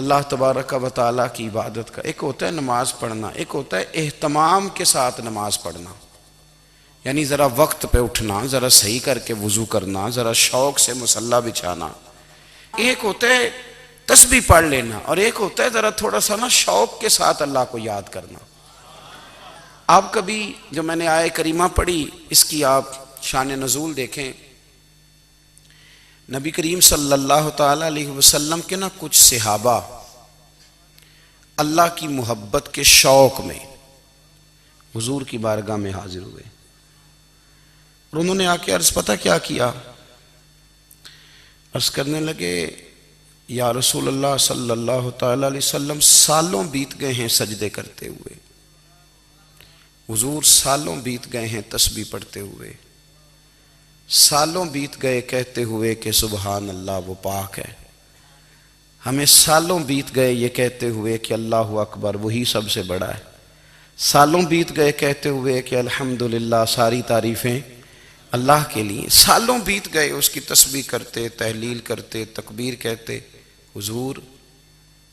اللہ تبارک و تعالیٰ کی عبادت کا، ایک ہوتا ہے نماز پڑھنا، ایک ہوتا ہے اہتمام کے ساتھ نماز پڑھنا، یعنی ذرا وقت پہ اٹھنا، ذرا صحیح کر کے وضو کرنا، ذرا شوق سے مصلی بچھانا۔ ایک ہوتا ہے تسبیح پڑھ لینا، اور ایک ہوتا ہے ذرا تھوڑا سا نا شوق کے ساتھ اللہ کو یاد کرنا۔ آپ کبھی جو میں نے آیہ کریمہ پڑھی اس کی آپ شان نزول دیکھیں، نبی کریم صلی اللہ تعالی علیہ وسلم کے نا کچھ صحابہ اللہ کی محبت کے شوق میں حضور کی بارگاہ میں حاضر ہوئے، اور انہوں نے آ کے عرض پتہ کیا کیا، عرض کرنے لگے یا رسول اللہ صلی اللہ تعالی علیہ وسلم سالوں بیت گئے ہیں سجدے کرتے ہوئے، حضور سالوں بیت گئے ہیں تسبیح پڑھتے ہوئے، سالوں بیت گئے کہتے ہوئے کہ سبحان اللہ وہ پاک ہے، ہمیں سالوں بیت گئے یہ کہتے ہوئے کہ اللہ اکبر وہی سب سے بڑا ہے، سالوں بیت گئے کہتے ہوئے کہ الحمدللہ ساری تعریفیں اللہ کے لیے، سالوں بیت گئے اس کی تسبیح کرتے، تحلیل کرتے، تکبیر کہتے۔ حضور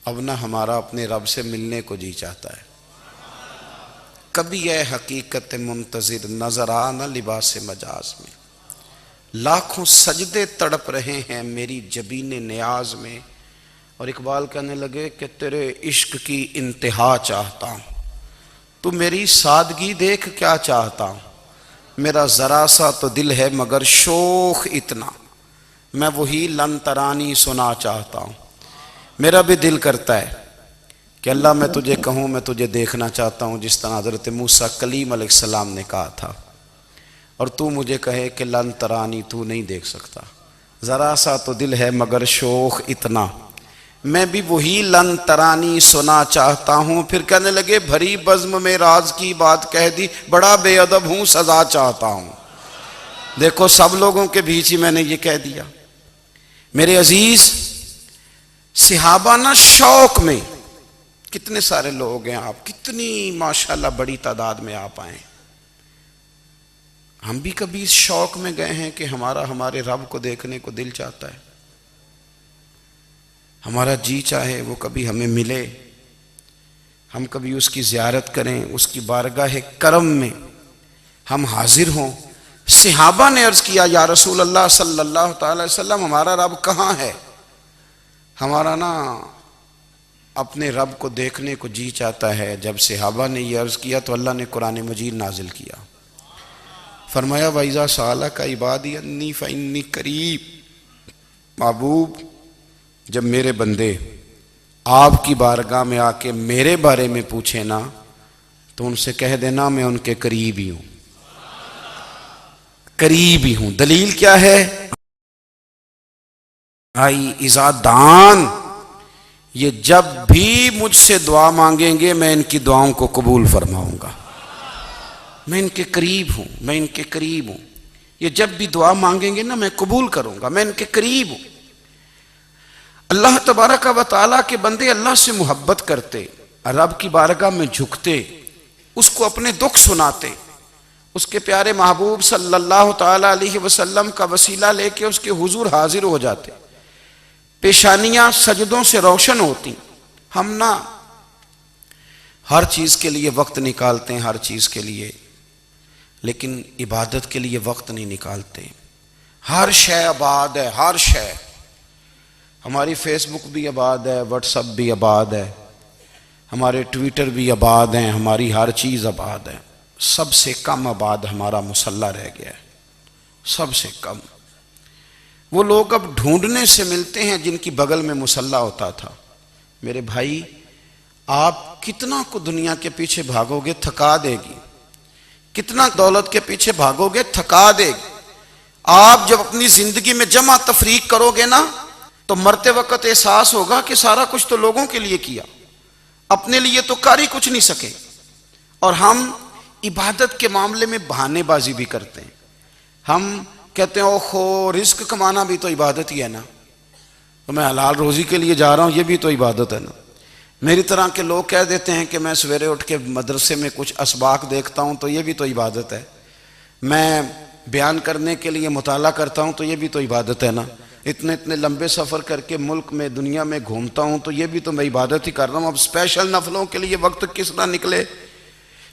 اب نہ ہمارا اپنے رب سے ملنے کو جی چاہتا ہے، کبھی اے حقیقت منتظر نظر آ نہ لباس مجاز میں، لاکھوں سجدے تڑپ رہے ہیں میری جبین نیاز میں۔ اور اقبال کہنے لگے کہ تیرے عشق کی انتہا چاہتا ہوں، تو میری سادگی دیکھ کیا چاہتا ہوں، میرا ذرا سا تو دل ہے مگر شوق اتنا، میں وہی لن ترانی سنا چاہتا ہوں۔ میرا بھی دل کرتا ہے کہ اللہ میں تجھے کہوں میں تجھے دیکھنا چاہتا ہوں، جس طرح حضرت موسیٰ کلیم علیہ السلام نے کہا تھا، اور تو مجھے کہے کہ لن ترانی تو نہیں دیکھ سکتا، ذرا سا تو دل ہے مگر شوق اتنا، میں بھی وہی لن ترانی سنا چاہتا ہوں۔ پھر کہنے لگے بھری بزم میں راز کی بات کہہ دی، بڑا بے ادب ہوں سزا چاہتا ہوں۔ دیکھو سب لوگوں کے بیچ ہی میں نے یہ کہہ دیا۔ میرے عزیز صحابہ نا شوق میں، کتنے سارے لوگ ہیں آپ، کتنی ماشاءاللہ بڑی تعداد میں آپ آئیں، ہم بھی کبھی اس شوق میں گئے ہیں کہ ہمارے رب کو دیکھنے کو دل چاہتا ہے، ہمارا جی چاہے وہ کبھی ہمیں ملے، ہم کبھی اس کی زیارت کریں، اس کی بارگاہ کرم میں ہم حاضر ہوں۔ صحابہ نے عرض کیا یا رسول اللہ صلی اللہ تعالی وسلم ہمارا رب کہاں ہے؟ ہمارا نا اپنے رب کو دیکھنے کو جی چاہتا ہے۔ جب صحابہ نے یہ عرض کیا تو اللہ نے قرآن مجید نازل کیا، فرمایا وَإِذَا سَأَلَكَ عِبَادِي أَنِّي فَإِنِّي قَرِيبٌ، محبوب جب میرے بندے آپ کی بارگاہ میں آ کے میرے بارے میں پوچھیں نا تو ان سے کہہ دینا میں ان کے قریب ہی ہوں، قریب ہی ہوں۔ دلیل کیا ہے؟ آئی اذا دان، یہ جب بھی مجھ سے دعا مانگیں گے میں ان کی دعاؤں کو قبول فرماؤں گا، میں ان کے قریب ہوں، میں ان کے قریب ہوں، یہ جب بھی دعا مانگیں گے نا میں قبول کروں گا، میں ان کے قریب ہوں۔ اللہ تبارک و تعالیٰ کے بندے اللہ سے محبت کرتے، رب کی بارگاہ میں جھکتے، اس کو اپنے دکھ سناتے، اس کے پیارے محبوب صلی اللہ تعالی علیہ وسلم کا وسیلہ لے کے اس کے حضور حاضر ہو جاتے، پیشانیاں سجدوں سے روشن ہوتی۔ ہم نا ہر چیز کے لیے وقت نکالتے ہیں، ہر چیز کے لیے، لیکن عبادت کے لیے وقت نہیں نکالتے۔ ہر شے آباد ہے، ہر شے، ہماری فیس بک بھی آباد ہے، واٹس ایپ بھی آباد ہے، ہمارے ٹویٹر بھی آباد ہیں، ہماری ہر چیز آباد ہے، سب سے کم آباد ہمارا مصلی رہ گیا ہے، سب سے کم۔ وہ لوگ اب ڈھونڈنے سے ملتے ہیں جن کی بغل میں مصلی ہوتا تھا۔ میرے بھائی آپ کتنا کو دنیا کے پیچھے بھاگو گے تھکا دے گی، کتنا دولت کے پیچھے بھاگو گے تھکا دے گی۔ آپ جب اپنی زندگی میں جمع تفریق کرو گے نا تو مرتے وقت احساس ہوگا کہ سارا کچھ تو لوگوں کے لیے کیا، اپنے لیے تو کر ہی کچھ نہیں سکے۔ اور ہم عبادت کے معاملے میں بہانے بازی بھی کرتے ہیں، ہم کہتے ہیں اوہو رزق کمانا بھی تو عبادت ہی ہے نا، تو میں حلال روزی کے لیے جا رہا ہوں، یہ بھی تو عبادت ہے نا۔ میری طرح کے لوگ کہہ دیتے ہیں کہ میں سویرے اٹھ کے مدرسے میں کچھ اسباق دیکھتا ہوں تو یہ بھی تو عبادت ہے، میں بیان کرنے کے لیے مطالعہ کرتا ہوں تو یہ بھی تو عبادت ہے نا۔ اتنے اتنے لمبے سفر کر کے ملک میں دنیا میں گھومتا ہوں تو یہ بھی تو میں عبادت ہی کر رہا ہوں. اب اسپیشل نفلوں کے لیے وقت کس طرح نکلے,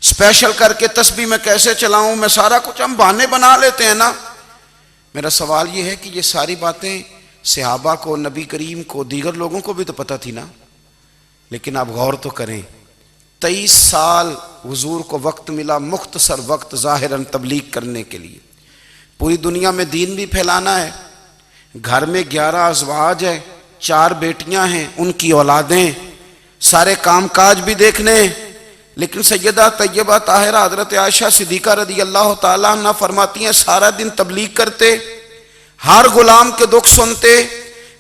اسپیشل کر کے تسبیح میں کیسے چلاؤں, میں سارا کچھ ہم بہانے بنا لیتے ہیں نا. میرا سوال یہ ہے کہ یہ ساری باتیں صحابہ کو, نبی کریم کو, دیگر لوگوں کو بھی تو پتہ تھی نا. لیکن آپ غور تو کریں, 23 سال حضور کو وقت ملا, مختصر وقت ظاہراً تبلیغ کرنے کے لیے. پوری دنیا میں دین بھی پھیلانا ہے. گھر میں 11 ازواج ہیں, 4 بیٹیاں ہیں, ان کی اولادیں, سارے کام کاج بھی دیکھنے. لیکن سیدہ طیبہ طاہرہ حضرت عائشہ صدیقہ رضی اللہ تعالیٰ عنہ فرماتی ہیں سارا دن تبلیغ کرتے, ہر غلام کے دکھ سنتے,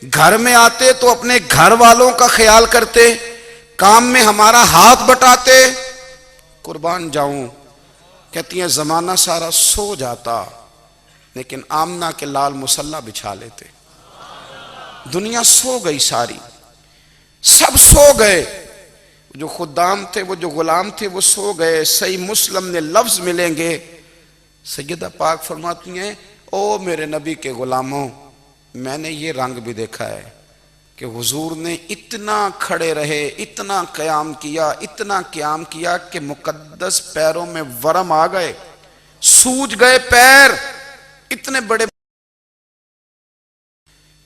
گھر میں آتے تو اپنے گھر والوں کا خیال کرتے, کام میں ہمارا ہاتھ بٹاتے. قربان جاؤں, کہتی ہیں زمانہ سارا سو جاتا لیکن آمنہ کے لال مصلی بچھا لیتے. دنیا سو گئی, ساری سب سو گئے, جو خدام تھے, وہ جو غلام تھے, وہ سو گئے. صحیح مسلم نے لفظ ملیں گے, سیدہ پاک فرماتی ہیں او میرے نبی کے غلاموں, میں نے یہ رنگ بھی دیکھا ہے کہ حضور نے اتنا کھڑے رہے, اتنا قیام کیا, اتنا قیام کیا کہ مقدس پیروں میں ورم آ گئے, سوج گئے پیر. اتنے بڑے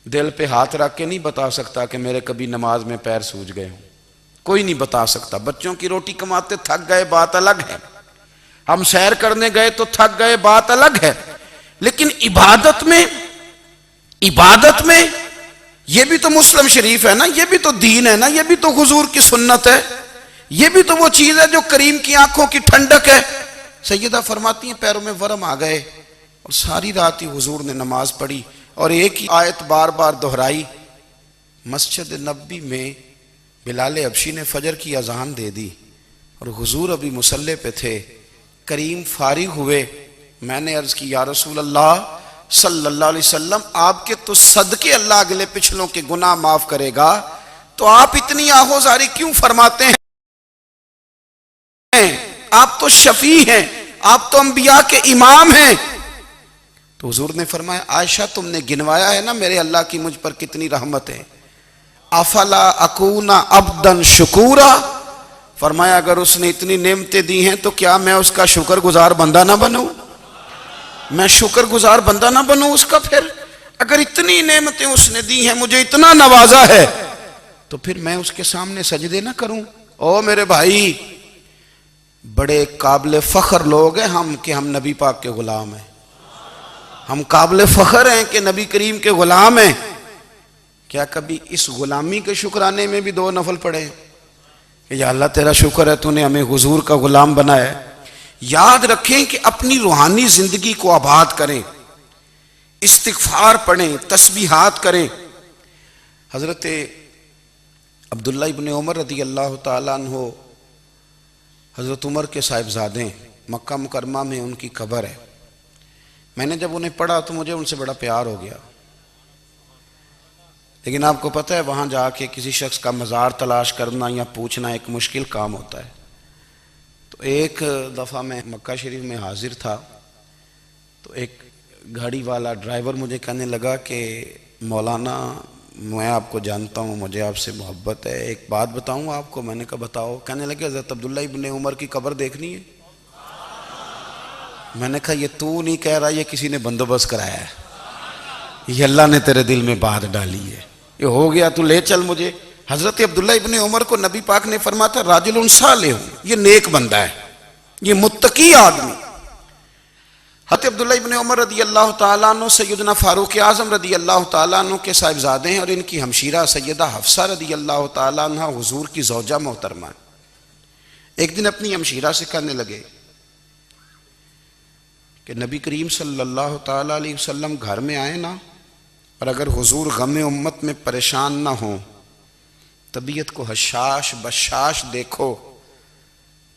دل پہ ہاتھ رکھ کے نہیں بتا سکتا کہ میرے کبھی نماز میں پیر سوج گئے ہوں, کوئی نہیں بتا سکتا. بچوں کی روٹی کماتے تھک گئے بات الگ ہے, ہم سیر کرنے گئے تو تھک گئے بات الگ ہے. لیکن عبادت میں یہ بھی تو مسلم شریف ہے نا, یہ بھی تو دین ہے نا, یہ بھی تو حضور کی سنت ہے, یہ بھی تو وہ چیز ہے جو کریم کی آنکھوں کی ٹھنڈک ہے. سیدہ فرماتی ہیں پیروں میں ورم آ گئے, اور ساری رات ہی حضور نے نماز پڑھی اور ایک ہی آیت بار بار دہرائی. مسجد نبوی میں بلال حبشی نے فجر کی اذان دے دی اور حضور ابھی مصلی پہ تھے. کریم فارغ ہوئے, میں نے عرض کی یا رسول اللہ صلی اللہ علیہ وسلم, آپ کے تو صدقے اللہ اگلے پچھلوں کے گناہ معاف کرے گا, تو آپ اتنی آہوزاری کیوں فرماتے ہیں؟ آپ تو شفیع ہیں, آپ تو انبیاء کے امام ہیں. تو حضور نے فرمایا عائشہ تم نے گنوایا ہے نا میرے اللہ کی مجھ پر کتنی رحمت ہے, افلا اکون عبدا شکورا. فرمایا اگر اس نے اتنی نعمتیں دی ہیں تو کیا میں اس کا شکر گزار بندہ نہ بنوں, میں شکر گزار بندہ نہ بنوں اس کا؟ پھر اگر اتنی نعمتیں اس نے دی ہیں, مجھے اتنا نوازا ہے, تو پھر میں اس کے سامنے سجدے نہ کروں؟ او میرے بھائی, بڑے قابل فخر لوگ ہیں ہم کہ ہم نبی پاک کے غلام ہیں, ہم قابل فخر ہیں کہ نبی کریم کے غلام ہیں. کیا کبھی اس غلامی کے شکرانے میں بھی 2 نفل پڑھے کہ یا اللہ تیرا شکر ہے تو نے ہمیں حضور کا غلام بنایا ہے؟ یاد رکھیں کہ اپنی روحانی زندگی کو آباد کریں, استغفار پڑھیں, تسبیحات کریں. حضرت عبداللہ ابن عمر رضی اللہ تعالیٰ عنہ حضرت عمر کے صاحبزادے, مکہ مکرمہ میں ان کی قبر ہے. میں نے جب انہیں پڑھا تو مجھے ان سے بڑا پیار ہو گیا. لیکن آپ کو پتہ ہے وہاں جا کے کسی شخص کا مزار تلاش کرنا یا پوچھنا ایک مشکل کام ہوتا ہے. تو ایک دفعہ میں مکہ شریف میں حاضر تھا, تو ایک گاڑی والا ڈرائیور مجھے کہنے لگا کہ مولانا میں آپ کو جانتا ہوں, مجھے آپ سے محبت ہے, ایک بات بتاؤں آپ کو. میں نے کہا بتاؤ. کہنے لگے حضرت عبداللہ ابن عمر کی قبر دیکھنی ہے. میں نے کہا یہ تو نہیں کہہ رہا, یہ کسی نے بندوبست کرایا ہے, یہ اللہ نے تیرے دل میں بات ڈالی ہے, یہ ہو گیا تو لے چل مجھے. حضرت عبداللہ ابن عمر کو نبی پاک نے فرمایا تھا راجل صالح, یہ نیک بندہ ہے, یہ متقی آدمی. حضرت عبداللہ ابن عمر رضی اللہ تعالیٰ عنہ سیدنا فاروق اعظم رضی اللہ تعالیٰ عنہ کے صاحبزادے ہیں, اور ان کی ہمشیرہ سیدہ حفصہ رضی اللہ تعالیٰ عنہ حضور کی زوجہ محترمہ. ایک دن اپنی ہمشیرہ سے کہنے لگے کہ نبی کریم صلی اللہ تعالیٰ علیہ وسلم گھر میں آئے نا, اور اگر حضور غم امت میں پریشان نہ ہوں, طبیعت کو حشاش بشاش دیکھو,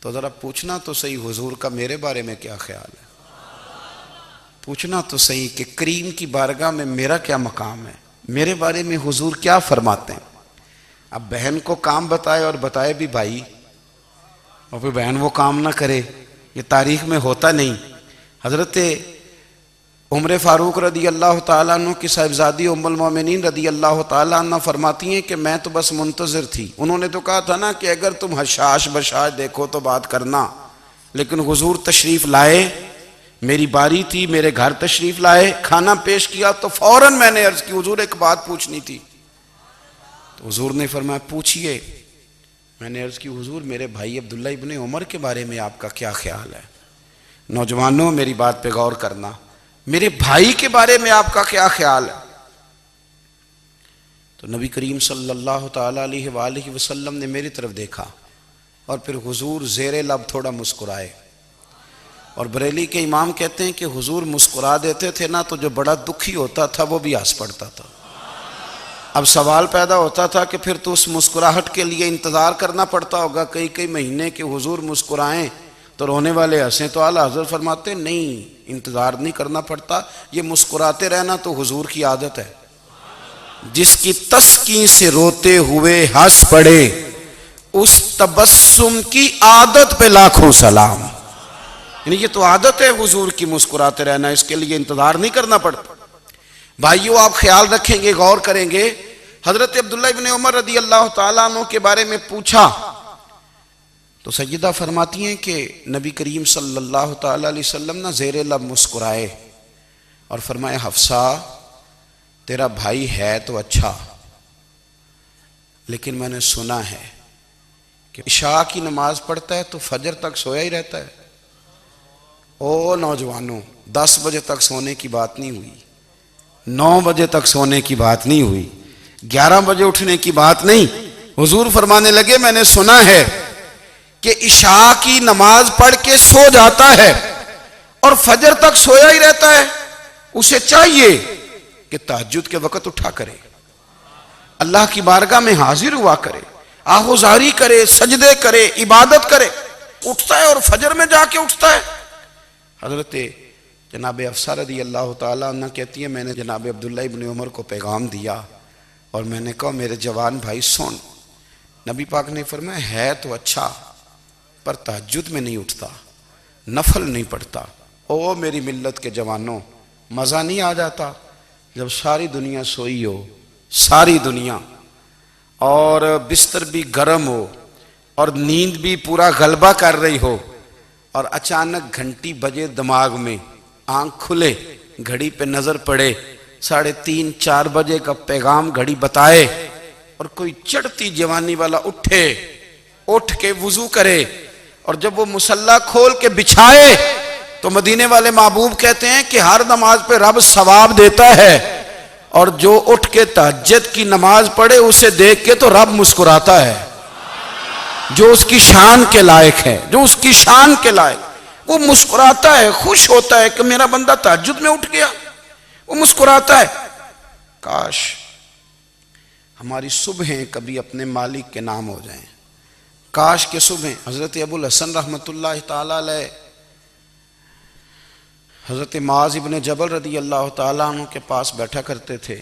تو ذرا پوچھنا تو صحیح حضور کا میرے بارے میں کیا خیال ہے, پوچھنا تو صحیح کہ کریم کی بارگاہ میں میرا کیا مقام ہے, میرے بارے میں حضور کیا فرماتے ہیں. اب بہن کو کام بتائے اور بتائے بھی بھائی, اور پھر بہن وہ کام نہ کرے, یہ تاریخ میں ہوتا نہیں. حضرت عمر فاروق رضی اللہ تعالیٰ عنہ کی صاحبزادی ام المومنین رضی اللہ تعالیٰ عنہ فرماتی ہیں کہ میں تو بس منتظر تھی. انہوں نے تو کہا تھا نا کہ اگر تم حشاش بشاش دیکھو تو بات کرنا، لیکن حضور تشریف لائے، میری باری تھی، میرے گھر تشریف لائے، کھانا پیش کیا تو فوراً میں نے عرض کی حضور ایک بات پوچھنی تھی. تو حضور نے فرمایا پوچھئے. میں نے عرض کی حضور میرے بھائی عبداللہ ابن عمر کے بارے میں آپ کا کیا خیال ہے؟ نوجوانوں میری بات پہ غور کرنا، میرے بھائی کے بارے میں آپ کا کیا خیال ہے؟ تو نبی کریم صلی اللہ تعالیٰ علیہ وآلہ وسلم نے میری طرف دیکھا اور پھر حضور زیر لب تھوڑا مسکرائے. اور بریلی کے امام کہتے ہیں کہ حضور مسکرا دیتے تھے نا تو جو بڑا دکھی ہوتا تھا وہ بھی ہنس پڑتا تھا. اب سوال پیدا ہوتا تھا کہ پھر تو اس مسکراہٹ کے لیے انتظار کرنا پڑتا ہوگا کئی مہینے کہ حضور مسکرائیں تو رونے والے ہنسیں. تو اعلیٰ حضرت فرماتے نہیں، انتظار نہیں کرنا پڑتا، یہ مسکراتے رہنا تو حضور کی عادت ہے. جس کی تسکین سے روتے ہوئے ہنس پڑے اس تبسم کی عادت پہ لاکھوں سلام. یعنی یہ تو عادت ہے حضور کی مسکراتے رہنا، اس کے لیے انتظار نہیں کرنا پڑتا. بھائیو آپ خیال رکھیں گے، غور کریں گے. حضرت عبداللہ ابن عمر رضی اللہ تعالیٰ عنہ کے بارے میں پوچھا تو سیدہ فرماتی ہیں کہ نبی کریم صلی اللہ تعالیٰ علیہ وسلم نہ زیر لب مسکرائے اور فرمایا حفصہ تیرا بھائی ہے تو اچھا، لیکن میں نے سنا ہے کہ عشاء کی نماز پڑھتا ہے تو فجر تک سویا ہی رہتا ہے. او نوجوانوں، 10 بجے تک سونے کی بات نہیں ہوئی، 9 بجے تک سونے کی بات نہیں ہوئی، 11 بجے اٹھنے کی بات نہیں. حضور فرمانے لگے میں نے سنا ہے کہ عشاء کی نماز پڑھ کے سو جاتا ہے اور فجر تک سویا ہی رہتا ہے، اسے چاہیے کہ تہجد کے وقت اٹھا کرے، اللہ کی بارگاہ میں حاضر ہوا کرے، آہوزاری کرے، سجدے کرے، عبادت کرے. اٹھتا ہے اور فجر میں جا کے اٹھتا ہے. حضرت جناب حفصہ رضی اللہ تعالیٰ عنہ کہتی ہے میں نے جناب عبداللہ ابن عمر کو پیغام دیا اور میں نے کہا میرے جوان بھائی سن. نبی پاک نے فرمایا ہے تو اچھا پر تہجد میں نہیں اٹھتا، نفل نہیں پڑھتا. او میری ملت کے جوانوں، مزہ نہیں آ جاتا جب ساری دنیا سوئی ہو، ساری دنیا، اور بستر بھی گرم ہو اور نیند بھی پورا غلبہ کر رہی ہو، اور اچانک گھنٹی بجے دماغ میں، آنکھ کھلے، گھڑی پہ نظر پڑے، 3:30 4 بجے کا پیغام گھڑی بتائے اور کوئی چڑھتی جوانی والا اٹھ کے وضو کرے اور جب وہ مصلی کھول کے بچھائے تو مدینے والے محبوب کہتے ہیں کہ ہر نماز پہ رب ثواب دیتا ہے، اور جو اٹھ کے تہجد کی نماز پڑھے اسے دیکھ کے تو رب مسکراتا ہے. جو اس کی شان کے لائق ہے، جو اس کی شان کے لائق، وہ مسکراتا ہے، خوش ہوتا ہے کہ میرا بندہ تہجد میں اٹھ گیا، وہ مسکراتا ہے. کاش ہماری صبحیں کبھی اپنے مالک کے نام ہو جائیں. کاش کے صبحیں. حضرت ابو الحسن رحمۃ اللہ تعالیٰ علیہ حضرت معاذ ابن جبل رضی اللہ تعالیٰ عنہ کے پاس بیٹھا کرتے تھے.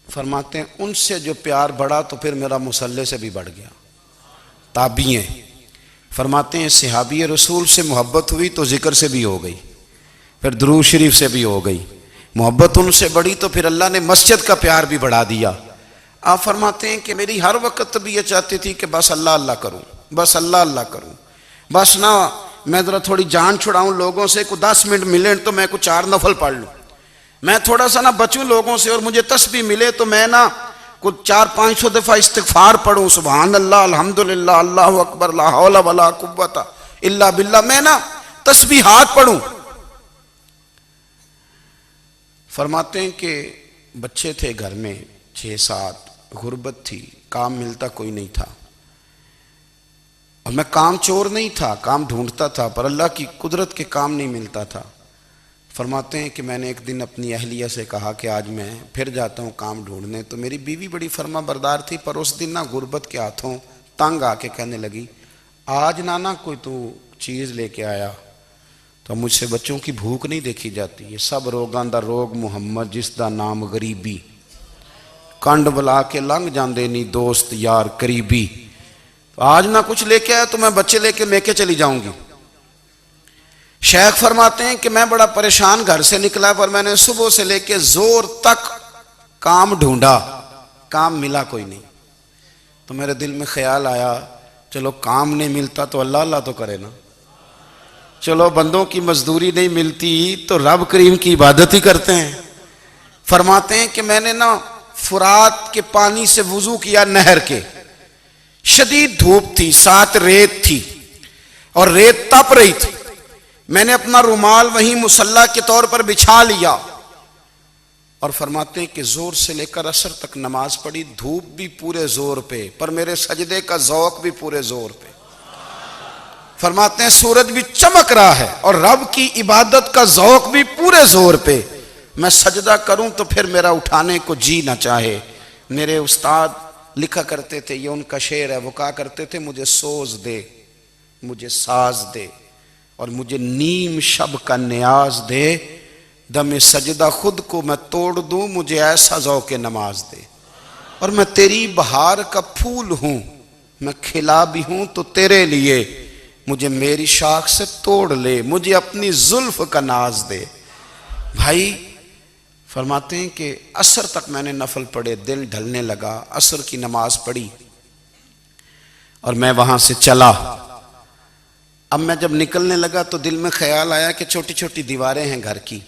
فرماتے ہیں ان سے جو پیار بڑھا تو پھر میرا مصلی سے بھی بڑھ گیا. تابعی ہیں. فرماتے ہیں صحابی رسول سے محبت ہوئی تو ذکر سے بھی ہو گئی، پھر درود شریف سے بھی ہو گئی. محبت ان سے بڑھی تو پھر اللہ نے مسجد کا پیار بھی بڑھا دیا. آپ فرماتے ہیں کہ میری ہر وقت طبیعت چاہتی تھی کہ بس اللہ اللہ کروں، بس اللہ اللہ کروں، بس نہ میں ذرا تھوڑی جان چھڑاؤں لوگوں سے، کوئی 10 منٹ ملے تو میں کوئی 4 نفل پڑھ لوں، میں تھوڑا سا نہ بچوں لوگوں سے، اور مجھے تسبیح ملے تو میں نہ کچھ 400-500 دفعہ استغفار پڑھوں، سبحان اللہ، الحمدللہ، اللہ اکبر، لا حول ولا قوت الا باللہ، میں نہ تسبیحات پڑھوں. فرماتے ہیں کہ بچے تھے گھر میں 6-7، غربت تھی، کام ملتا کوئی نہیں تھا، اور میں کام چور نہیں تھا، کام ڈھونڈتا تھا، پر اللہ کی قدرت کے کام نہیں ملتا تھا. فرماتے ہیں کہ میں نے ایک دن اپنی اہلیہ سے کہا کہ آج میں پھر جاتا ہوں کام ڈھونڈنے. تو میری بیوی بڑی فرما بردار تھی، پر اس دن نہ غربت کے ہاتھوں تنگ آ کے کہنے لگی آج نانا کوئی تو چیز لے کے آیا. تو مجھ سے بچوں کی بھوک نہیں دیکھی جاتی. یہ سب روگاں دا روگ محمد جس دا نام غریبی، کنڈ بلا کے لنگ جاندے نہیں دوست یار قریبی. آج نہ کچھ لے کے آیا تو میں بچے لے کے میکے چلی جاؤں گی. شیخ فرماتے ہیں کہ میں بڑا پریشان گھر سے نکلا، پر میں نے صبح سے لے کے زور تک کام ڈھونڈا، کام ملا کوئی نہیں۔ تو میرے دل میں خیال آیا چلو کام نہیں ملتا تو اللہ اللہ تو کرے نا، چلو بندوں کی مزدوری نہیں ملتی تو رب کریم کی عبادت ہی کرتے ہیں۔ فرماتے ہیں کہ میں نے نا فرات کے پانی سے وضو کیا، نہر کے، شدید دھوپ تھی، ساتھ ریت تھی اور ریت تپ رہی تھی۔ میں نے اپنا رومال وہیں مصلی کے طور پر بچھا لیا اور فرماتے ہیں کہ زور سے لے کر عصر تک نماز پڑھی، دھوپ بھی پورے زور پہ، پر میرے سجدے کا ذوق بھی پورے زور پہ۔ فرماتے ہیں سورج بھی چمک رہا ہے اور رب کی عبادت کا ذوق بھی پورے زور پہ، میں سجدہ کروں تو پھر میرا اٹھانے کو جی نہ چاہے۔ میرے استاد لکھا کرتے تھے، یہ ان کا شعر ہے، وہ کہا کرتے تھے مجھے سوز دے، مجھے ساز دے اور مجھے نیم شب کا نیاز دے، دم سجدہ خود کو میں توڑ دوں، مجھے ایسا ذوق نماز دے۔ اور میں تیری بہار کا پھول ہوں، میں کھلا بھی ہوں تو تیرے لیے، مجھے میری شاخ سے توڑ لے، مجھے اپنی زلف کا ناز دے۔ بھائی فرماتے ہیں کہ عصر تک میں نے نفل پڑھے، دل ڈھلنے لگا، عصر کی نماز پڑھی اور میں وہاں سے چلا۔ اب میں جب نکلنے لگا تو دل میں خیال آیا کہ چھوٹی چھوٹی دیواریں ہیں گھر کی،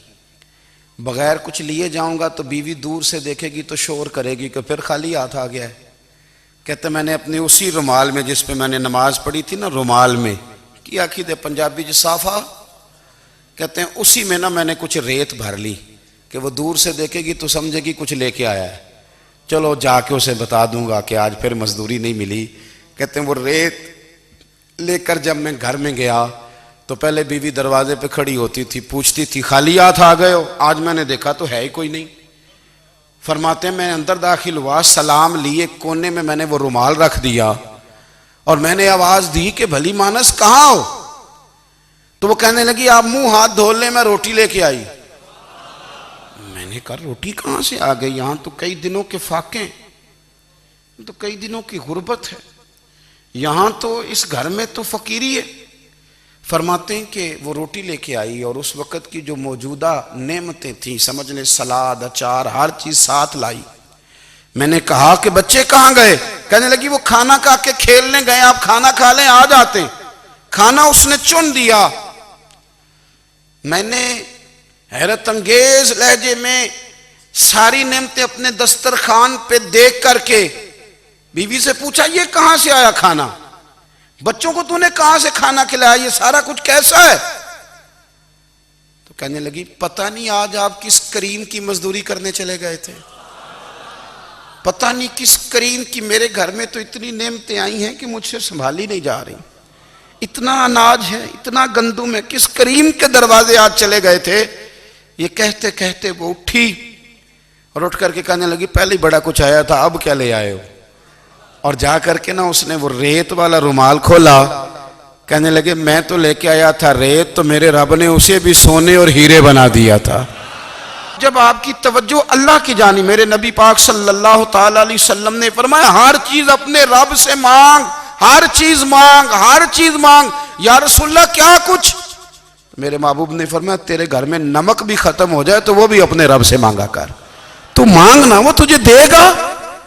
بغیر کچھ لیے جاؤں گا تو بیوی دور سے دیکھے گی تو شور کرے گی کہ پھر خالی ہاتھ آ گیا ہے۔ کہتے میں نے اپنے اسی رومال میں جس پہ میں نے نماز پڑھی تھی نا، رومال میں کی آخی دے پنجابی جو صافہ کہتے ہیں، اسی میں نا میں نے کچھ ریت بھر لی کہ وہ دور سے دیکھے گی تو سمجھے گی کچھ لے کے آیا ہے، چلو جا کے اسے بتا دوں گا کہ آج پھر مزدوری نہیں ملی۔ کہتے ہیں وہ ریت لے کر جب میں گھر میں گیا تو پہلے بیوی دروازے پہ کھڑی ہوتی تھی، پوچھتی تھی خالی ہاتھ آ گئے ہو؟ آج میں نے دیکھا تو ہے ہی کوئی نہیں۔ فرماتے ہیں میں اندر داخل ہوا، سلام لیے، کونے میں میں نے وہ رومال رکھ دیا اور میں نے آواز دی کہ بھلی مانس کہاں ہو؟ تو وہ کہنے لگی آپ منہ ہاتھ دھو لیں، میں روٹی لے کے آئی۔ میں نے کہا روٹی کہاں سے آ گئی؟ یہاں تو کئی دنوں کے فاقے، تو کئی دنوں کی غربت ہے، یہاں تو اس گھر میں تو فقیری ہے۔ فرماتے ہیں کہ وہ روٹی لے کے آئی اور اس وقت کی جو موجودہ نعمتیں تھیں، سمجھ لیں سلاد، اچار، ہر چیز ساتھ لائی۔ میں نے کہا کہ بچے کہاں گئے؟ کہنے لگی وہ کھانا کھا کے کھیلنے گئے، آپ کھانا کھا لیں آ جاتے۔ کھانا اس نے چن دیا۔ میں نے حیرت انگیز لہجے میں ساری نعمتیں اپنے دسترخوان پہ دیکھ کر کے بیوی سے پوچھا یہ کہاں سے آیا کھانا؟ بچوں کو تو نے کہاں سے کھانا کھلایا؟ یہ سارا کچھ کیسا ہے؟ تو کہنے لگی پتہ نہیں آج آپ کس کریم کی مزدوری کرنے چلے گئے تھے، پتہ نہیں کس کریم کی، میرے گھر میں تو اتنی نعمتیں آئی ہیں کہ مجھ سے سنبھالی نہیں جا رہی، اتنا اناج ہے، اتنا گندم ہے، کس کریم کے دروازے آج چلے گئے تھے؟ یہ کہتے کہتے وہ اٹھی اور اٹھ کر کے کہنے لگی پہلے بڑا کچھ آیا تھا، اب کیا لے آئے ہو؟ اور جا کر کے نا اس نے وہ ریت والا رومال کھولا، کہنے لگے میں تو لے کے آیا تھا ریت، تو میرے رب نے اسے بھی سونے اور ہیرے بنا دیا تھا۔ جب آپ کی توجہ اللہ کی جانب، میرے نبی پاک صلی اللہ تعالی علیہ وسلم نے فرمایا ہر چیز اپنے رب سے مانگ، ہر چیز مانگ، ہر چیز مانگ۔ یا رسول اللہ کیا کچھ؟ میرے محبوب نے فرمایا تیرے گھر میں نمک بھی ختم ہو جائے تو وہ بھی اپنے رب سے مانگا کر، تو مانگنا وہ تجھے دے گا،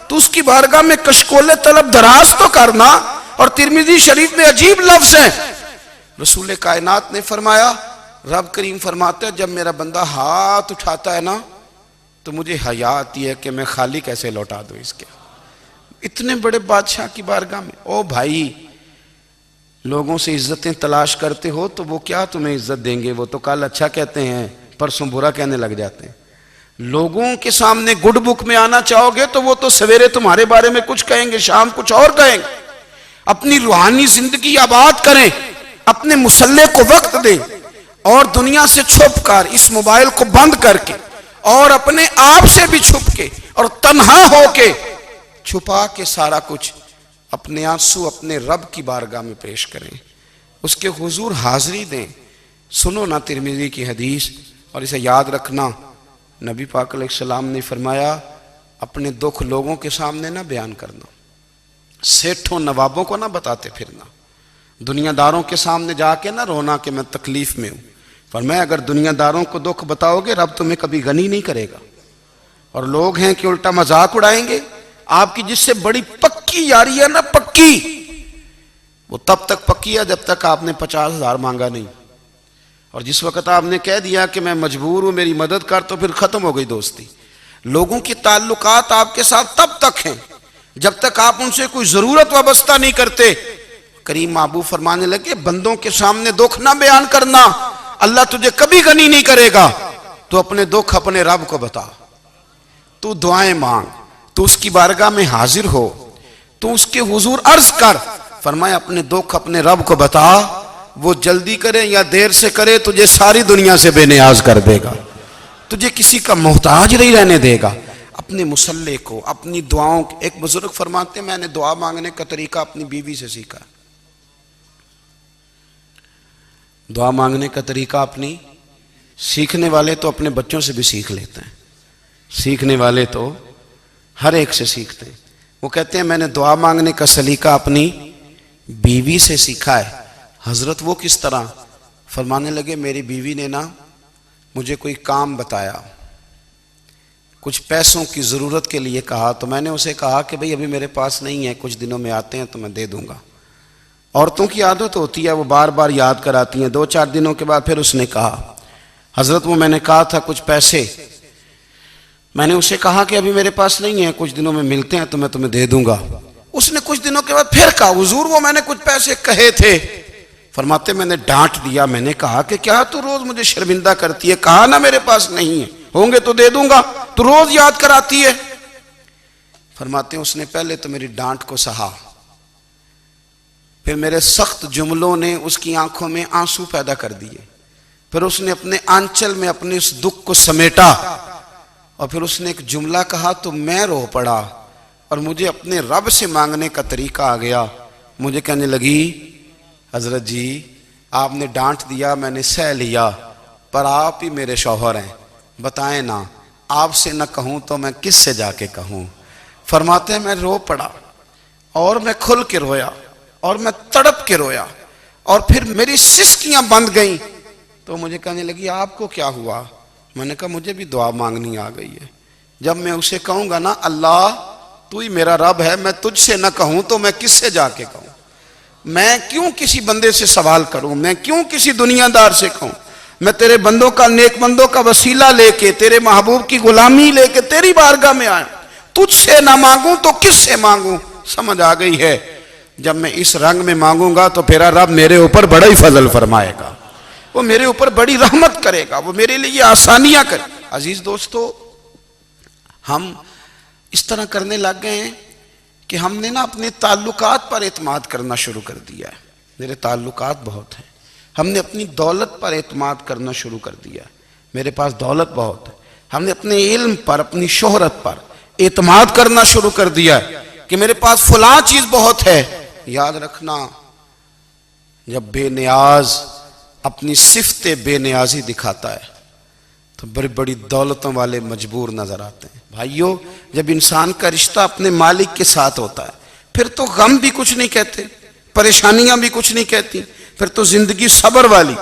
تو اس کی بارگاہ میں کشکول طلب دراز تو کرنا۔ اور ترمذی شریف میں عجیب لفظ ہیں، رسول کائنات نے فرمایا، رب کریم فرماتا ہے جب میرا بندہ ہاتھ اٹھاتا ہے نا تو مجھے حیا آتی ہے کہ میں خالی کیسے لوٹا دوں اس کے، اتنے بڑے بادشاہ کی بارگاہ میں۔ او بھائی لوگوں سے عزتیں تلاش کرتے ہو تو وہ کیا تمہیں عزت دیں گے؟ وہ تو کل اچھا کہتے ہیں پرسوں برا کہنے لگ جاتے ہیں۔ لوگوں کے سامنے گڈ بک میں آنا چاہو گے تو وہ تو سویرے تمہارے بارے میں کچھ کہیں گے، شام کچھ اور کہیں گے۔ اپنی روحانی زندگی آباد کریں، اپنے مصلے کو وقت دیں اور دنیا سے چھپ کر اس موبائل کو بند کر کے اور اپنے آپ سے بھی چھپ کے اور تنہا ہو کے چھپا کے سارا کچھ اپنے آنسو اپنے رب کی بارگاہ میں پیش کریں، اس کے حضور حاضری دیں۔ سنو نا ترمذی کی حدیث اور اسے یاد رکھنا، نبی پاک علیہ السلام نے فرمایا اپنے دکھ لوگوں کے سامنے نہ بیان کرنا، سیٹھوں نوابوں کو نہ بتاتے پھرنا، دنیا داروں کے سامنے جا کے نہ رونا کہ میں تکلیف میں ہوں۔ فرمایا اگر دنیا داروں کو دکھ بتاؤ گے رب تمہیں کبھی غنی نہیں کرے گا، اور لوگ ہیں کہ الٹا مذاق اڑائیں گے۔ آپ کی جس سے بڑی پکی یاری ہے نا، پکی، وہ تب تک پکی ہے جب تک آپ نے 50,000 مانگا نہیں، اور جس وقت آپ نے کہہ دیا کہ میں مجبور ہوں میری مدد کر، تو پھر ختم ہو گئی دوستی۔ لوگوں کی تعلقات آپ کے ساتھ تب تک ہیں جب تک آپ ان سے کوئی ضرورت وابستہ نہیں کرتے۔ کریم محبوب فرمانے لگے بندوں کے سامنے دکھ نہ بیان کرنا، اللہ تجھے کبھی غنی نہیں کرے گا۔ تو اپنے دکھ اپنے رب کو بتا، تو دعائیں مانگ، تو اس کی بارگاہ میں حاضر ہو، تو اس کے حضور عرض کر۔ فرمایا اپنے دکھ اپنے رب کو بتا، وہ جلدی کرے یا دیر سے کرے تجھے ساری دنیا سے بے نیاز کر دے گا، تجھے کسی کا محتاج نہیں رہنے دے گا۔ اپنے مسلح کو، اپنی دعاؤں، ایک بزرگ فرماتے ہیں میں نے دعا مانگنے کا طریقہ اپنی بیوی سے سیکھا۔ دعا مانگنے کا طریقہ اپنی، سیکھنے والے تو اپنے بچوں سے بھی سیکھ لیتے ہیں، سیکھنے والے تو ہر ایک سے سیکھتے ہیں۔ وہ کہتے ہیں میں نے دعا مانگنے کا سلیقہ اپنی بیوی سے سیکھا ہے۔ حضرت وہ کس طرح؟ فرمانے لگے میری بیوی نے نا مجھے کوئی کام بتایا، کچھ پیسوں کی ضرورت کے لیے کہا، تو میں نے اسے کہا کہ بھئی ابھی میرے پاس نہیں ہے، کچھ دنوں میں آتے ہیں تو میں دے دوں گا۔ عورتوں کی عادت ہوتی ہے وہ بار بار یاد کراتی ہیں، 2-4 دنوں کے بعد پھر اس نے کہا حضرت وہ میں نے کہا تھا کچھ پیسے، میں نے اسے کہا کہ ابھی میرے پاس نہیں ہے، کچھ دنوں میں ملتے ہیں تو میں تمہیں دے دوں گا۔ اس نے کچھ دنوں کے بعد پھر کہا حضور وہ میں نے کچھ پیسے کہے تھے۔ فرماتے میں نے ڈانٹ دیا، میں نے کہا کہ کیا تو روز مجھے شرمندہ کرتی ہے، کہا نا میرے پاس نہیں ہے، ہوں گے تو دے دوں گا، تو روز یاد کراتی ہے۔ فرماتے ہیں اس نے پہلے تو میری ڈانٹ کو سہا، پھر میرے سخت جملوں نے اس کی آنکھوں میں آنسو پیدا کر دیے، پھر اس نے اپنے آنچل میں اپنے اس دکھ کو سمیٹا، اور پھر اس نے ایک جملہ کہا تو میں رو پڑا، اور مجھے اپنے رب سے مانگنے کا طریقہ آ گیا۔ مجھے کہنے لگی حضرت جی آپ نے ڈانٹ دیا میں نے سہ لیا، پر آپ ہی میرے شوہر ہیں، بتائیں نا آپ سے نہ کہوں تو میں کس سے جا کے کہوں۔ فرماتے ہیں میں رو پڑا، اور میں کھل کے رویا، اور میں تڑپ کے رویا، اور پھر میری سسکیاں بند گئیں۔ تو مجھے کہنے لگی آپ کو کیا ہوا؟ میں نے کہا مجھے بھی دعا مانگنی آ گئی ہے، جب میں اسے کہوں گا نا اللہ تو ہی میرا رب ہے، میں تجھ سے نہ کہوں تو میں کس سے جا کے کہوں؟ میں کیوں کسی بندے سے سوال کروں؟ میں کیوں کسی دنیا دار سے کہوں؟ میں تیرے بندوں کا، نیک بندوں کا وسیلہ لے کے، تیرے محبوب کی غلامی لے کے تیری بارگاہ میں آیا، تجھ سے نہ مانگوں تو کس سے مانگوں؟ سمجھ آ گئی ہے جب میں اس رنگ میں مانگوں گا تو پھر رب میرے اوپر بڑا ہی فضل فرمائے گا، وہ میرے اوپر بڑی رحمت کرے گا، وہ میرے لیے آسانیاں کرے۔ عزیز دوستو ہم اس طرح کرنے لگ گئے ہیں کہ ہم نے نا اپنے تعلقات پر اعتماد کرنا شروع کر دیا ہے۔ میرے تعلقات بہت ہیں، ہم نے اپنی دولت پر اعتماد کرنا شروع کر دیا ہے، میرے پاس دولت بہت ہے۔ ہم نے اپنے علم پر، اپنی شہرت پر اعتماد کرنا شروع کر دیا ہے کہ میرے پاس فلاں چیز بہت ہے۔ یاد رکھنا جب بے نیاز اپنی صفت بے نیازی دکھاتا ہے تو بڑی بڑی دولتوں والے مجبور نظر آتے ہیں۔ بھائیو جب انسان کا رشتہ اپنے مالک کے ساتھ ہوتا ہے پھر تو غم بھی کچھ نہیں کہتے، پریشانیاں بھی کچھ نہیں کہتی، پھر تو زندگی صبر والی،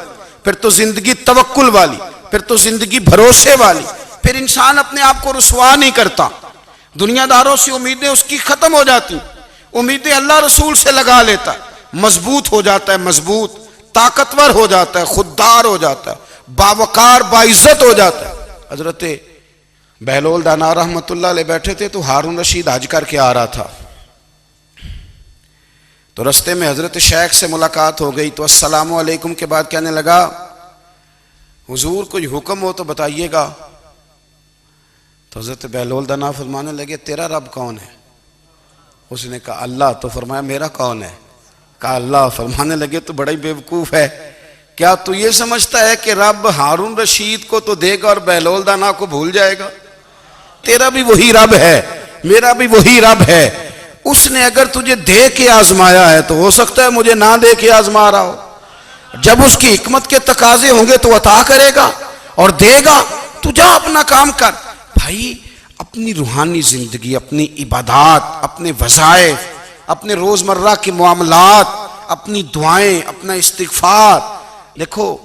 پھر تو زندگی توکل والی، پھر تو زندگی بھروسے والی، پھر انسان اپنے آپ کو رسوا نہیں کرتا، دنیا داروں سے امیدیں اس کی ختم ہو جاتی، امیدیں اللہ رسول سے لگا لیتا ہے، مضبوط ہو جاتا ہے، مضبوط، طاقتور ہو جاتا ہے، خوددار ہو جاتا ہے، باوقار باعزت ہو جاتا ہے۔ حضرت بہلول دانا رحمت اللہ علیہ بیٹھے تھے تو ہارون رشید حج کر کے آ رہا تھا، تو رستے میں حضرت شیخ سے ملاقات ہو گئی تو السلام علیکم کے بعد کہنے لگا حضور کوئی حکم ہو تو بتائیے گا۔ تو حضرت بہلول دانا فرمانے لگے تیرا رب کون ہے؟ اس نے کہا اللہ۔ تو فرمایا میرا کون ہے؟ کہا اللہ۔ فرمانے لگے تو بڑا ہی بیوقوف ہے، کیا تو یہ سمجھتا ہے کہ رب ہارون رشید کو تو دے گا اور بہلول دانا کو بھول جائے گا؟ تیرا بھی وہی رب ہے، میرا بھی وہی رب ہے، اس نے اگر تجھے دے کے آزمایا ہے تو ہو سکتا ہے مجھے نہ دے کے آزما رہا ہو، جب اس کی حکمت کے تقاضے ہوں گے تو عطا کرے گا اور دے گا، تو جا اپنا کام کر۔ بھائی اپنی روحانی زندگی، اپنی عبادات، اپنے وظائف، اپنے روزمرہ کے معاملات، اپنی دعائیں، اپنا استغفار، دیکھو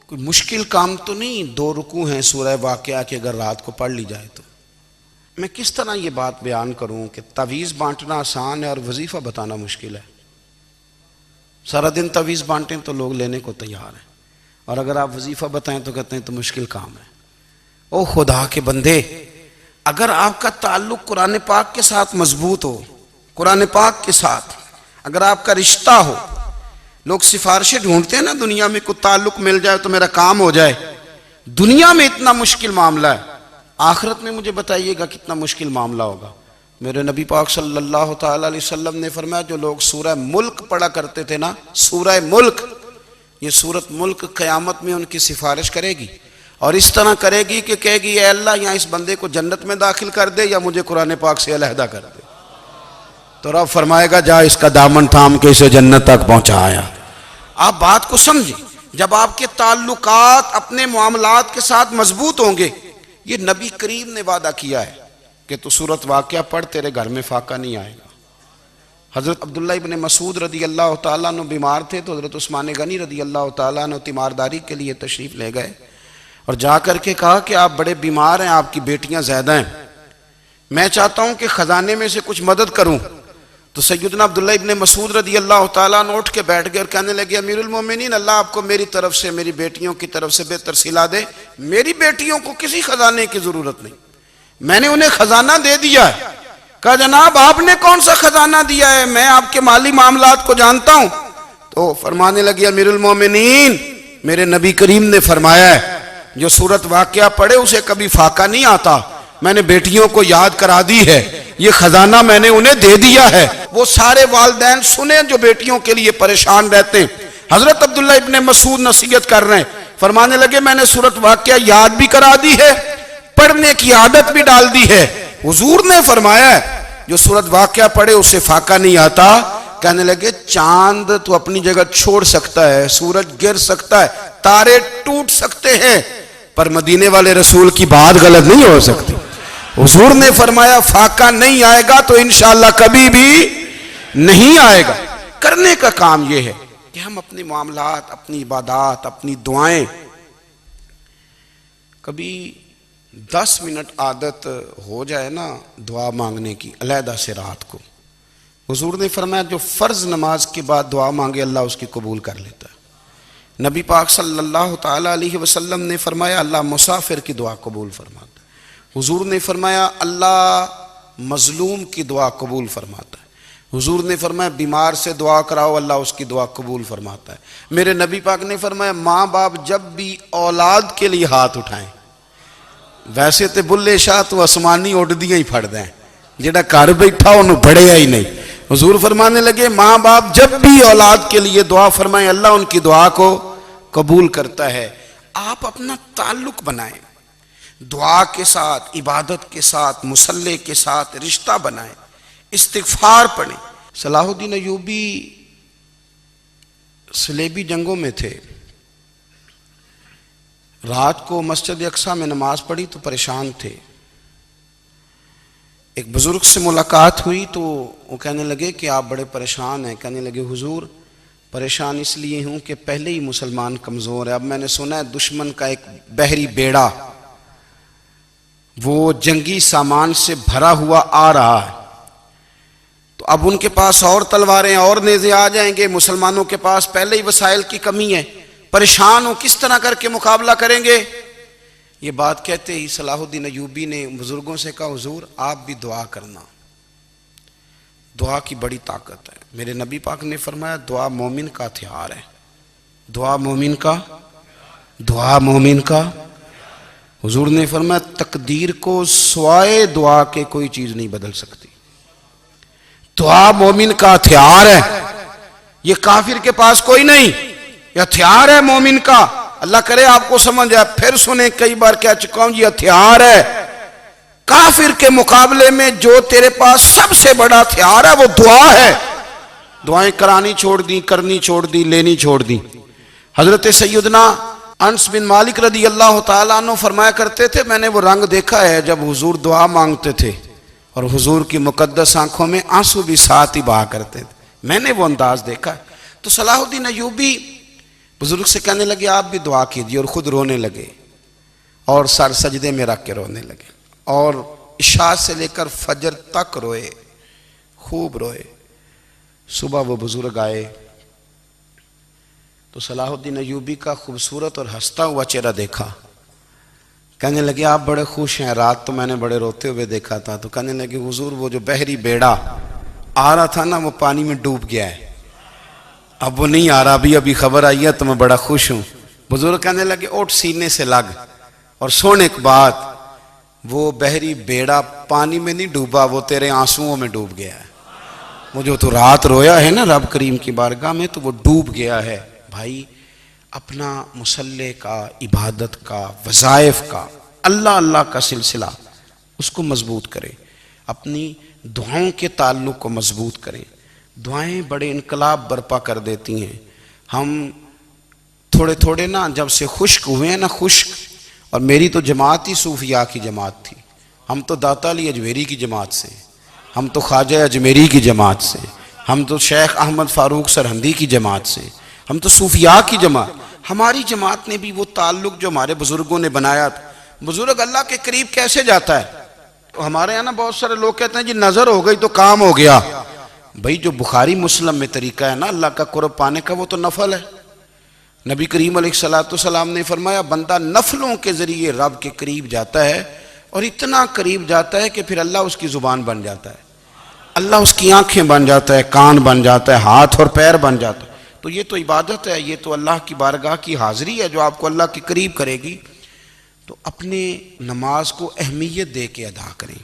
کوئی مشکل کام تو نہیں، 2 رکوع ہیں سورہ واقعہ کہ اگر رات کو پڑھ لی جائے تو۔ میں کس طرح یہ بات بیان کروں کہ تعویذ بانٹنا آسان ہے اور وظیفہ بتانا مشکل ہے۔ سارا دن تعویذ بانٹیں تو لوگ لینے کو تیار ہیں، اور اگر آپ وظیفہ بتائیں تو کہتے ہیں تو مشکل کام ہے۔ او خدا کے بندے، اگر آپ کا تعلق قرآن پاک کے ساتھ مضبوط ہو، قرآن پاک کے ساتھ اگر آپ کا رشتہ ہو، لوگ سفارشیں ڈھونڈتے ہیں نا دنیا میں، کوئی تعلق مل جائے تو میرا کام ہو جائے۔ دنیا میں اتنا مشکل معاملہ ہے، آخرت میں مجھے بتائیے گا کتنا مشکل معاملہ ہوگا۔ میرے نبی پاک صلی اللہ تعالیٰ علیہ وسلم نے فرمایا جو لوگ سورہ ملک پڑھا کرتے تھے نا، سورہ ملک، یہ سورت ملک قیامت میں ان کی سفارش کرے گی، اور اس طرح کرے گی کہ کہے گی اے اللہ یہاں اس بندے کو جنت میں داخل کر دے یا مجھے قرآن پاک سے علیحدہ کر دے، تو رب فرمائے گا جا اس کا دامن تھام کے اسے جنت تک پہنچایا۔ آپ بات کو سمجھیں، جب آپ کے تعلقات اپنے معاملات کے ساتھ مضبوط ہوں گے، یہ نبی کریم نے وعدہ کیا ہے کہ تو سورت واقعہ پڑھ تیرے گھر میں فاقہ نہیں آئے گا۔ حضرت عبداللہ ابن مسعود رضی اللہ تعالیٰ عنہ بیمار تھے تو حضرت عثمان غنی رضی اللہ تعالیٰ عنہ تیمارداری کے لیے تشریف لے گئے، اور جا کر کے کہا کہ آپ بڑے بیمار ہیں، آپ کی بیٹیاں زیادہ ہیں، میں چاہتا ہوں کہ خزانے میں سے کچھ مدد کروں۔ تو سیدنا عبداللہ ابن مسعود رضی اللہ تعالیٰ عنہ اٹھ کے بیٹھ گئے اور کہنے لگے امیر المومنین، اللہ آپ کو میری طرف سے، میری بیٹیوں کی طرف سے بہتر صلہ دے، میری بیٹیوں کو کسی خزانے کی ضرورت نہیں، میں نے انہیں خزانہ دے دیا ہے۔ کہا جناب آپ نے کون سا خزانہ دیا ہے، میں آپ کے مالی معاملات کو جانتا ہوں۔ تو فرمانے لگے امیر المومنین، میرے نبی کریم نے فرمایا ہے جو سورت واقعہ پڑھے اسے کبھی فاقہ نہیں آتا، میں نے بیٹیوں کو یاد کرا دی ہے، یہ خزانہ میں نے انہیں دے دیا ہے۔ وہ سارے والدین سنیں جو بیٹیوں کے لیے پریشان رہتے ہیں۔ حضرت عبداللہ ابن مسعود نصیحت کر رہے ہیں، فرمانے لگے میں نے سورت واقعہ یاد بھی کرا دی ہے، پڑھنے کی عادت بھی ڈال دی ہے۔ حضور نے فرمایا ہے جو سورت واقعہ پڑھے اسے فاقہ نہیں آتا۔ کہنے لگے چاند تو اپنی جگہ چھوڑ سکتا ہے، سورج گر سکتا ہے، تارے ٹوٹ سکتے ہیں، پر مدینے والے رسول کی بات غلط نہیں ہو سکتی۔ حضور نے فرمایا فاقہ نہیں آئے گا تو انشاءاللہ کبھی بھی نہیں آئے گا۔ کرنے کا کام یہ ہے کہ ہم اپنے معاملات، اپنی عبادات، اپنی دعائیں، کبھی 10 منٹ عادت ہو جائے نا دعا مانگنے کی علیحدہ سے رات کو۔ حضور نے فرمایا جو فرض نماز کے بعد دعا مانگے اللہ اس کی قبول کر لیتا ہے۔ نبی پاک صلی اللہ تعالیٰ علیہ وسلم نے فرمایا اللہ مسافر کی دعا قبول فرماتا ہے۔ حضور نے فرمایا اللہ مظلوم کی دعا قبول فرماتا ہے۔ حضور نے فرمایا بیمار سے دعا کراؤ اللہ اس کی دعا قبول فرماتا ہے۔ میرے نبی پاک نے فرمایا ماں باپ جب بھی اولاد کے لیے ہاتھ اٹھائیں، ویسے تے بلے شاہ تو آسمانی اڑ دیاں ہی پھڑ دیں، جڑا گھر بیٹھا انہوں بڑھیا ہی نہیں۔ حضور فرمانے لگے ماں باپ جب بھی اولاد کے لیے دعا فرمائیں اللہ ان کی دعا کو قبول کرتا ہے۔ آپ اپنا تعلق بنائیں، دعا کے ساتھ، عبادت کے ساتھ، مصلی کے ساتھ رشتہ بنائیں، استغفار پڑھیں۔ صلاح الدین ایوبی صلیبی جنگوں میں تھے، رات کو مسجد اقصیٰ میں نماز پڑھی تو پریشان تھے۔ ایک بزرگ سے ملاقات ہوئی تو وہ کہنے لگے کہ آپ بڑے پریشان ہیں۔ کہنے لگے حضور پریشان اس لیے ہوں کہ پہلے ہی مسلمان کمزور ہے، اب میں نے سنا ہے دشمن کا ایک بحری بیڑا وہ جنگی سامان سے بھرا ہوا آ رہا ہے، تو اب ان کے پاس اور تلواریں اور نیزے آ جائیں گے، مسلمانوں کے پاس پہلے ہی وسائل کی کمی ہے، پریشان ہو کس طرح کر کے مقابلہ کریں گے۔ یہ بات کہتے ہی صلاح الدین ایوبی نے بزرگوں سے کہا حضور آپ بھی دعا کرنا، دعا کی بڑی طاقت ہے۔ میرے نبی پاک نے فرمایا دعا مومن کا ہتھیار ہے، دعا مومن کا، دعا مومن کا۔ حضور نے فرمایا تقدیر کو سوائے دعا کے کوئی چیز نہیں بدل سکتی، دعا مومن کا ہتھیار ہے، یہ کافر کے پاس کوئی نہیں، یہ ہتھیار ہے مومن کا۔ اللہ کرے آپ کو سمجھ آئے، پھر سنیں، کئی بار کہہ چکا ہوں یہ ہتھیار ہے۔ کافر کے مقابلے میں جو تیرے پاس سب سے بڑا ہتھیار ہے وہ دعا ہے۔ دعائیں کرانی چھوڑ دی، کرنی چھوڑ دی، لینی چھوڑ دی۔ حضرت سیدنا انس بن مالک رضی اللہ تعالیٰ عنہ فرمایا کرتے تھے میں نے وہ رنگ دیکھا ہے جب حضور دعا مانگتے تھے اور حضور کی مقدس آنکھوں میں آنسو بھی ساتھ ہی بہا کرتے تھے، میں نے وہ انداز دیکھا ہے۔ تو صلاح الدین ایوبی بزرگ سے کہنے لگے آپ بھی دعا کیجیے، اور خود رونے لگے اور سر سجدے میں رکھ کے رونے لگے، اور عشاء سے لے کر فجر تک روئے، خوب روئے۔ صبح وہ بزرگ آئے تو صلاح الدین ایوبی کا خوبصورت اور ہنستا ہوا چہرہ دیکھا۔ کہنے لگے آپ بڑے خوش ہیں، رات تو میں نے بڑے روتے ہوئے دیکھا تھا۔ تو کہنے لگے حضور وہ جو بحری بیڑا آ رہا تھا نا وہ پانی میں ڈوب گیا ہے، اب وہ نہیں آ رہا، ابھی خبر آئی ہے تو میں بڑا خوش ہوں۔ بزرگ کہنے لگے اٹھ سینے سے لگ، اور سن ایک بات، وہ بحری بیڑا پانی میں نہیں ڈوبا، وہ تیرے آنسوؤں میں ڈوب گیا ہے۔ وہ جو تو رات رویا ہے نا رب کریم کی بارگاہ میں، تو وہ ڈوب گیا ہے۔ بھائی اپنا مصلی کا، عبادت کا، وظائف کا، اللہ اللہ کا سلسلہ اس کو مضبوط کریں، اپنی دعاؤں کے تعلق کو مضبوط کریں۔ دعائیں بڑے انقلاب برپا کر دیتی ہیں۔ ہم تھوڑے تھوڑے نا جب سے خشک ہوئے ہیں نا، خشک، اور میری تو جماعت ہی صوفیاء کی جماعت تھی، ہم تو داتا علی اجمیری کی جماعت سے، ہم تو خواجہ اجمیری کی جماعت سے، ہم تو شیخ احمد فاروق سرہندی کی جماعت سے، ہم تو صوفیاء کی جماعت۔ ہماری جماعت نے بھی وہ تعلق جو ہمارے بزرگوں نے بنایا تھا۔ بزرگ اللہ کے قریب کیسے جاتا ہے؟ تو ہمارے یہاں نا بہت سارے لوگ کہتے ہیں جی نظر ہو گئی تو کام ہو گیا۔ بھائی جو بخاری مسلم میں طریقہ ہے نا اللہ کا قرب پانے کا، وہ تو نفل ہے۔ نبی کریم علیہ السلام نے فرمایا بندہ نفلوں کے ذریعے رب کے قریب جاتا ہے، اور اتنا قریب جاتا ہے کہ پھر اللہ اس کی زبان بن جاتا ہے، اللہ اس کی آنکھیں بن جاتا ہے، کان بن جاتا ہے، ہاتھ اور پیر بن جاتا ہے۔ تو یہ تو عبادت ہے، یہ تو اللہ کی بارگاہ کی حاضری ہے جو آپ کو اللہ کے قریب کرے گی۔ تو اپنے نماز کو اہمیت دے کے ادا کریں،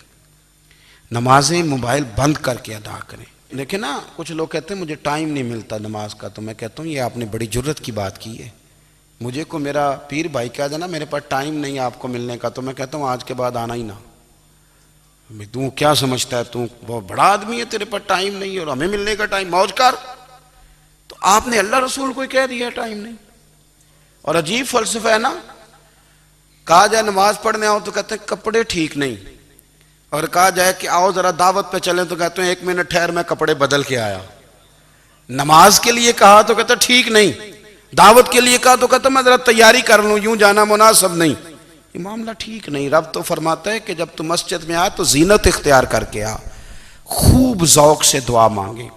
نمازیں موبائل بند کر کے ادا کریں۔ دیکھیں نا کچھ لوگ کہتے ہیں مجھے ٹائم نہیں ملتا نماز کا، تو میں کہتا ہوں یہ آپ نے بڑی جرت کی بات کی ہے۔ مجھے کو میرا پیر بھائی کہہ دینا میرے پاس ٹائم نہیں آپ کو ملنے کا، تو میں کہتا ہوں آج کے بعد آنا ہی نہ۔ تو کیا سمجھتا ہے، تو بہت بڑا آدمی ہے، تیرے پاس ٹائم نہیں ہے اور ہمیں ملنے کا ٹائم، موج کر۔ تو آپ نے اللہ رسول کو ہی کہہ دیا ٹائم نہیں۔ اور عجیب فلسفہ ہے نا، کہا جائے نماز پڑھنے آؤ تو کہتے ہیں کپڑے ٹھیک نہیں، اور کہا جائے کہ آؤ ذرا دعوت پہ چلیں تو کہتے ہیں ایک منٹ ٹھہر میں کپڑے بدل کے آیا۔ نماز کے لیے کہا تو کہتا ٹھیک نہیں، دعوت کے لیے کہا تو کہتا میں ذرا تیاری کر لوں، یوں جانا مناسب نہیں۔ یہ معاملہ ٹھیک نہیں۔ رب تو فرماتا ہے کہ جب تو مسجد میں آ تو زینت اختیار کر کے آ، خوب ذوق سے دعا مانگیں،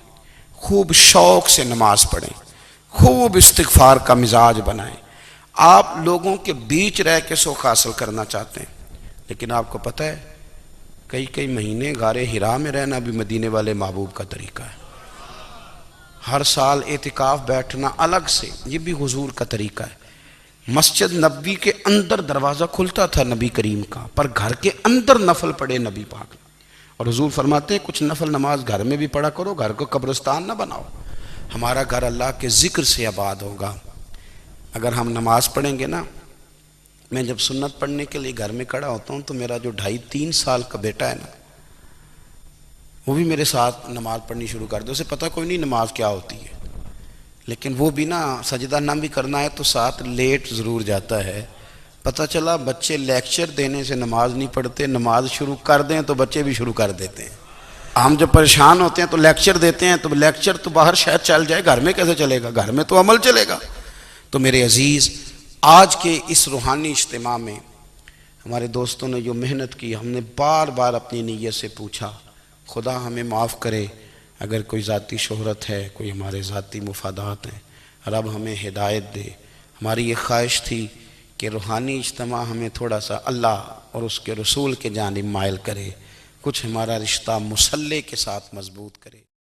خوب شوق سے نماز پڑھیں، خوب استغفار کا مزاج بنائیں۔ آپ لوگوں کے بیچ رہ کے سوکھ حاصل کرنا چاہتے ہیں، لیکن آپ کو پتہ ہے کئی مہینے غار حرا میں رہنا بھی مدینے والے محبوب کا طریقہ ہے۔ ہر سال اعتکاف بیٹھنا الگ سے، یہ بھی حضور کا طریقہ ہے۔ مسجد نبوی کے اندر دروازہ کھلتا تھا نبی کریم کا، پر گھر کے اندر نفل پڑھے نبی پاک، اور حضور فرماتے ہیں کچھ نفل نماز گھر میں بھی پڑھا کرو، گھر کو قبرستان نہ بناؤ۔ ہمارا گھر اللہ کے ذکر سے آباد ہوگا اگر ہم نماز پڑھیں گے نا۔ میں جب سنت پڑھنے کے لیے گھر میں کھڑا ہوتا ہوں تو میرا جو 2.5-3 سال کا بیٹا ہے نا، وہ بھی میرے ساتھ نماز پڑھنی شروع کر دے۔ اسے پتہ کوئی نہیں نماز کیا ہوتی ہے، لیکن وہ بھی نا سجدہ نہ بھی کرنا ہے تو ساتھ لیٹ ضرور جاتا ہے۔ پتہ چلا بچے لیکچر دینے سے نماز نہیں پڑھتے، نماز شروع کر دیں تو بچے بھی شروع کر دیتے ہیں۔ ہم جب پریشان ہوتے ہیں تو لیکچر دیتے ہیں، تو لیکچر تو باہر شاید چل جائے، گھر میں کیسے چلے گا؟ گھر میں تو عمل چلے گا۔ تو میرے عزیز، آج کے اس روحانی اجتماع میں ہمارے دوستوں نے جو محنت کی، ہم نے بار بار اپنی نیت سے پوچھا خدا ہمیں معاف کرے اگر کوئی ذاتی شہرت ہے، کوئی ہمارے ذاتی مفادات ہیں، رب ہمیں ہدایت دے۔ ہماری یہ خواہش تھی کہ روحانی اجتماع ہمیں تھوڑا سا اللہ اور اس کے رسول کے جانب مائل کرے، کچھ ہمارا رشتہ مصلی کے ساتھ مضبوط کرے۔